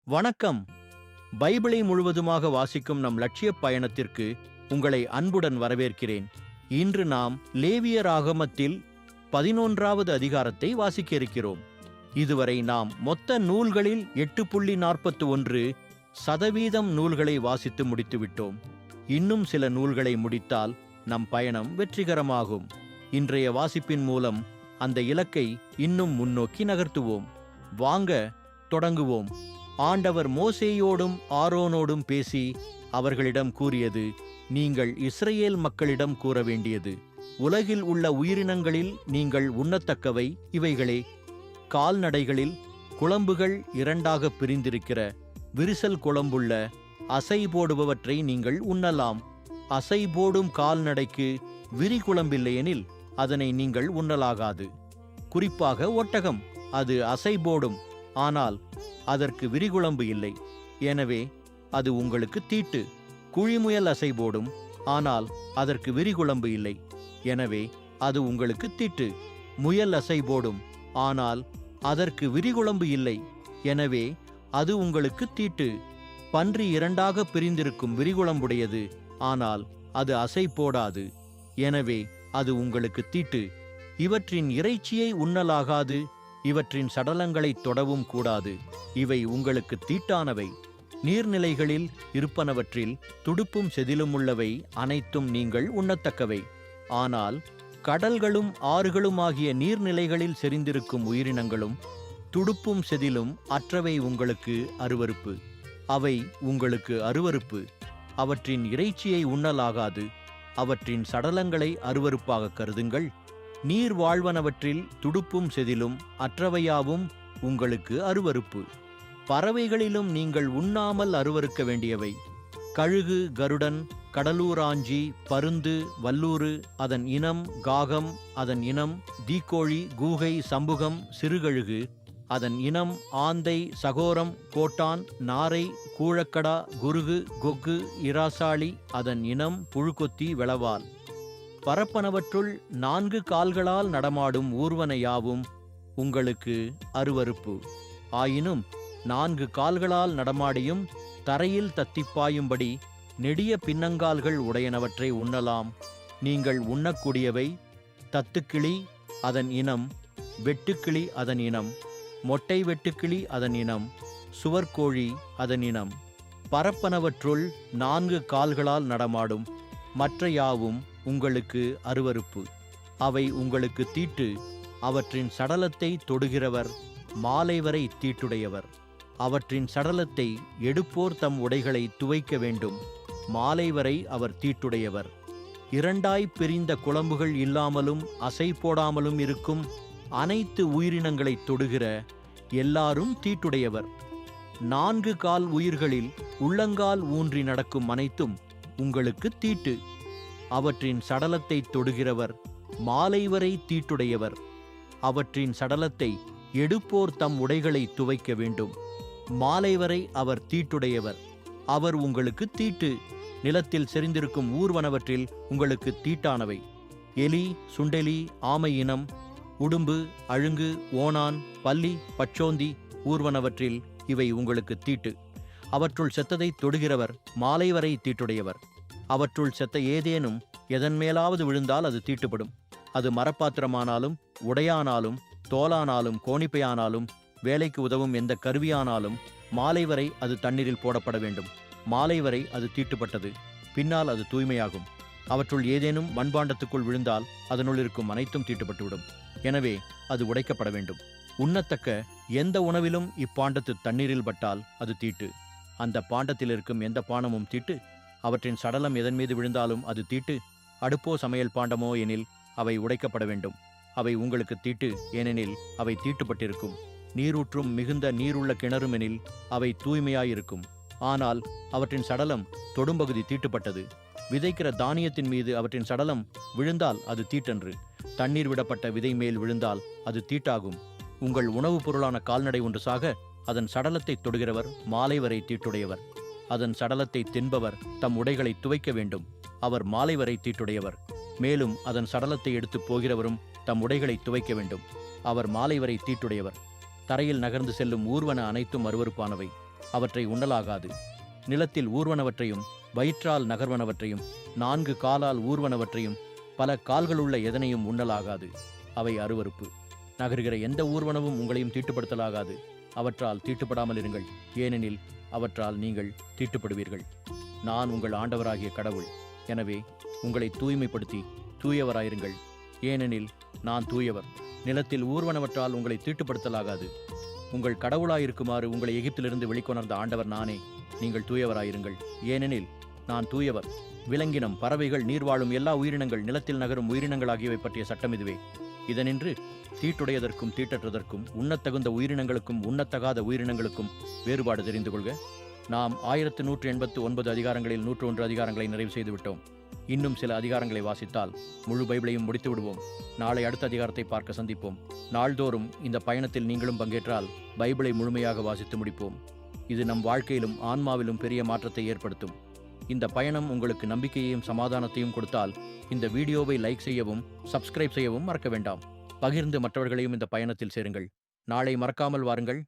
வணக்கம். பைபிளை முழுவதுமாக வாசிக்கும் நம் லட்சிய பயணத்திற்கு உங்களை அன்புடன் வரவேற்கிறேன். இன்று நாம் லேவியராகமத்தில் 11வது அதிகாரத்தை வாசிக்க இருக்கிறோம். இதுவரை நாம் மொத்த நூல்களில் 8.41% நூல்களை வாசித்து முடித்துவிட்டோம். இன்னும் சில நூல்களை முடித்தால் நம் பயணம் வெற்றிகரமாகும். இன்றைய வாசிப்பின் மூலம் அந்த இலக்கை இன்னும் முன்னோக்கி நகர்த்துவோம். வாங்க தொடங்குவோம். ஆண்டவர் மோசேயோடும் ஆரோனோடும் பேசி அவர்களிடம் கூறியது, நீங்கள் இஸ்ரவேல் மக்களிடம் கூற வேண்டியது, உலகில் உள்ள உயிரினங்களில் நீங்கள் உண்ணத்தக்கவை இவைகளே. கால்நடைகளில் குளம்புகள் இரண்டாக பிரிந்திருக்கிற விரிசல் குளம்புள்ள அசை போடுபவற்றை நீங்கள் உண்ணலாம். அசை போடும் கால்நடைக்கு விரிகுளம்பில்லையெனில் அதனை நீங்கள் உண்ணலாகாது. குறிப்பாக ஒட்டகம், அது அசை போடும், ஆனால் அதற்கு விரிகுளம்பு இல்லை, எனவே அது உங்களுக்கு தீட்டு. குழிமுயல் அசை போடும், ஆனால் அதற்கு விரிகுளம்பு இல்லை, எனவே அது உங்களுக்கு தீட்டு. முயல் அசை போடும், ஆனால் அதற்கு விரிகுளம்பு இல்லை, எனவே அது உங்களுக்கு தீட்டு. பன்றி இரண்டாக பிரிந்திருக்கும் விரிகுளம்புடையது, ஆனால் அது அசை போடாது, எனவே அது உங்களுக்கு தீட்டு. இவற்றின் இறைச்சியை உண்ணலாகாது, இவற்றின் சடலங்களை தொடவும் கூடாது, இவை உங்களுக்கு தீட்டானவை. நீர்நிலைகளில் இருப்பனவற்றில் துடுப்பும் செதிலும் உள்ளவை அனைத்தும் நீங்கள் உண்ணத்தக்கவை. ஆனால் கடல்களும் ஆறுகளும் ஆகிய நீர்நிலைகளில் செறிந்திருக்கும் உயிரினங்களும் துடுப்பும் செதிலும் அற்றவை உங்களுக்கு அருவருப்பு. அவை உங்களுக்கு அருவருப்பு. அவற்றின் இறைச்சியை உண்ணலாகாது, அவற்றின் சடலங்களை அருவருப்பாக கருதுங்கள். நீர் வாழ்வனவற்றில் துடுப்பும் செதிலும் அற்றவையாவும் உங்களுக்கு அருவருப்பு. பறவைகளிலும் நீங்கள் உண்ணாமல் அருவருக்க வேண்டியவை கழுகு, கருடன், கடலூராஞ்சி, பருந்து, வல்லூறு அதன் இனம், காகம் அதன் இனம், தீக்கோழி, கூகை, சம்புகம், சிறுகழுகு அதன் இனம், ஆந்தை, சகோரம், கோட்டான், நாரை, கூழக்கடா, குருகு, கொக்கு, இராசாளி அதன் இனம், புழுக்கொத்தி, வெளவால். பரப்பனவற்றுள் 4 கால்களால் நடமாடும் ஊர்வன யாவும் உங்களுக்கு அருவருப்பு. ஆயினும் 4 கால்களால் நடமாடியும் தரையில் தத்திப்பாயும்படி நெடிய பின்னங்கால்கள் உடையனவற்றை உண்ணலாம். நீங்கள் உண்ணக்கூடியவை தத்துக்கிளி அதன் இனம், வெட்டுக்கிளி அதன் இனம், மொட்டை வெட்டுக்கிளி அதன் இனம், சுவர்கோழி அதன் இனம். பரப்பனவற்றுள் 4 கால்களால் நடமாடும் மற்ற யாவும் உங்களுக்கு அருவருப்பு. அவை உங்களுக்கு தீட்டு. அவற்றின் சடலத்தை தொடுகிறவர் மாலை வரை தீட்டுடையவர். அவற்றின் சடலத்தை எடுப்போர் தம் உடைகளை துவைக்க வேண்டும். மாலை வரை அவர் தீட்டுடையவர். இரண்டாய் பிரிந்த குளம்புகள் இல்லாமலும் அசை போடாமலும் இருக்கும் அனைத்து உயிரினங்களை தொடுகிற எல்லாரும் தீட்டுடையவர். 4 கால் உயிர்களில் உள்ளங்கால் ஊன்றி நடக்கும் அனைத்தும் உங்களுக்கு தீட்டு. அவற்றின் சடலத்தை தொடுகிறவர் மாலை வரை தீட்டுடையவர். அவற்றின் சடலத்தை எடுப்போர் தம் உடைகளை துவைக்க வேண்டும். மாலை வரை அவர் தீட்டுடையவர். அவர் உங்களுக்கு தீட்டு. நிலத்தில் செறிந்திருக்கும் ஊர்வனவற்றில் உங்களுக்கு தீட்டானவை எலி, சுண்டெலி, ஆமை இனம், உடும்பு, அழுங்கு, ஓணான், பல்லி, பச்சோந்தி ஊர்வனவற்றில் இவை உங்களுக்கு தீட்டு. அவற்றுள் செத்ததை தொடுகிறவர் மாலை வரை தீட்டுடையவர். அவற்றுள் செத்த ஏதேனும் எதன் மேலாவது விழுந்தால் அது தீட்டுப்படும். அது மரப்பாத்திரமானாலும் உடையானாலும் தோலானாலும் கோணிப்பையானாலும் வேலைக்கு உதவும் எந்த கருவியானாலும் மாலை வரை அது தண்ணீரில் போடப்பட வேண்டும். மாலை வரை அது தீட்டுப்பட்டது, பின்னால் அது தூய்மையாகும். அவற்றுள் ஏதேனும் மண்பாண்டத்துக்குள் விழுந்தால் அதனுள் இருக்கும் அனைத்தும் தீட்டுப்பட்டுவிடும். எனவே அது உடைக்கப்பட வேண்டும். உண்ணத்தக்க எந்த உணவிலும் இப்பாண்டத்து தண்ணீரில் பட்டால் அது தீட்டு. அந்த பாண்டத்தில் இருக்கும் எந்த பானமும் தீட்டு. அவற்றின் சடலம் எதன் மீது விழுந்தாலும் அது தீட்டு. அடுப்போ சமையல் பாண்டமோ எனில் அவை உடைக்கப்பட வேண்டும். அவை உங்களுக்கு தீட்டு, ஏனெனில் அவை தீட்டுப்பட்டிருக்கும். நீரூற்றும் மிகுந்த நீருள்ள கிணறும் எனில் அவை தூய்மையாயிருக்கும். ஆனால் அவற்றின் சடலம் தொடும்பகுதி தீட்டுப்பட்டது. விதைக்கிற தானியத்தின் மீது அவற்றின் சடலம் விழுந்தால் அது தீட்டன்று. தண்ணீர் விடப்பட்ட விதை மேல் விழுந்தால் அது தீட்டாகும். உங்கள் உணவுப் பொருளான கால்நடை ஒன்று சாக அதன் சடலத்தை தொடுகிறவர் மாலை வரை தீட்டுடையவர். அதன் சடலத்தை தின்பவர் தம் உடைகளை துவைக்க வேண்டும். அவர் மாலை வரை தீட்டுடையவர். மேலும் அதன் சடலத்தை எடுத்து போகிறவரும் தம் உடைகளை துவைக்க வேண்டும். அவர் மாலை வரை தீட்டுடையவர். தரையில் நகர்ந்து செல்லும் ஊர்வன அனைத்தும் அருவருப்பானவை. அவற்றை உண்ணலாகாது. நிலத்தில் ஊர்வனவற்றையும் வயிற்றால் நகர்வனவற்றையும் 4 காலால் ஊர்வனவற்றையும் பல கால்களுள்ள எதனையும் உண்ணலாகாது. அவை அருவருப்பு. நகர்கிற எந்த ஊர்வனவும் உங்களையும் தீட்டுப்படுத்தலாகாது. அவற்றால் தீட்டுப்படாமல் இருங்கள், ஏனெனில் அவற்றால் நீங்கள் தீட்டுப்படுவீர்கள். நான் உங்கள் ஆண்டவராகிய கடவுள். எனவே உங்களை தூய்மைப்படுத்தி தூயவராயிருங்கள், ஏனெனில் நான் தூயவர். நிலத்தில் ஊர்வனவற்றால் உங்களை தீட்டுப்படுத்தலாகாது. உங்கள் கடவுளாயிருக்குமாறு உங்களை எகிப்திலிருந்து வெளிக்கொணர்ந்த ஆண்டவர் நானே. நீங்கள் தூயவராயிருங்கள், ஏனெனில் நான் தூயவர். விலங்கினம், பறவைகள், நீர்வாழும் எல்லா உயிரினங்கள், நிலத்தில் நகரும் உயிரினங்கள் ஆகியவை பற்றிய சட்டம் இதுவே. இதனின்று தீட்டுடையதற்கும் தீட்டற்றதற்கும், உண்ணத்தகுந்த உயிரினங்களுக்கும் உண்ணத்தகாத உயிரினங்களுக்கும் வேறுபாடு தெரிந்து கொள்க. நாம் 1189 அதிகாரங்களில் 101 அதிகாரங்களை நிறைவு செய்துவிட்டோம். இன்னும் சில அதிகாரங்களை வாசித்தால் முழு பைபிளையும் முடித்து விடுவோம். நாளை அடுத்த அதிகாரத்தை பார்க்க சந்திப்போம். நாள்தோறும் இந்த பயணத்தில் நீங்களும் பங்கேற்றால் பைபிளை முழுமையாக வாசித்து முடிப்போம். இது நம் வாழ்க்கையிலும் ஆன்மாவிலும் பெரிய மாற்றத்தை ஏற்படுத்தும். இந்த பயணம் உங்களுக்கு நம்பிக்கையையும் சமாதானத்தையும் கொடுத்தால் இந்த வீடியோவை லைக் செய்யவும் சப்ஸ்கிரைப் செய்யவும் மறக்க வேண்டாம். பகிர்ந்து மற்றவர்களையும் இந்த பயணத்தில் சேருங்கள். நாளை மறக்காமல் வாருங்கள்.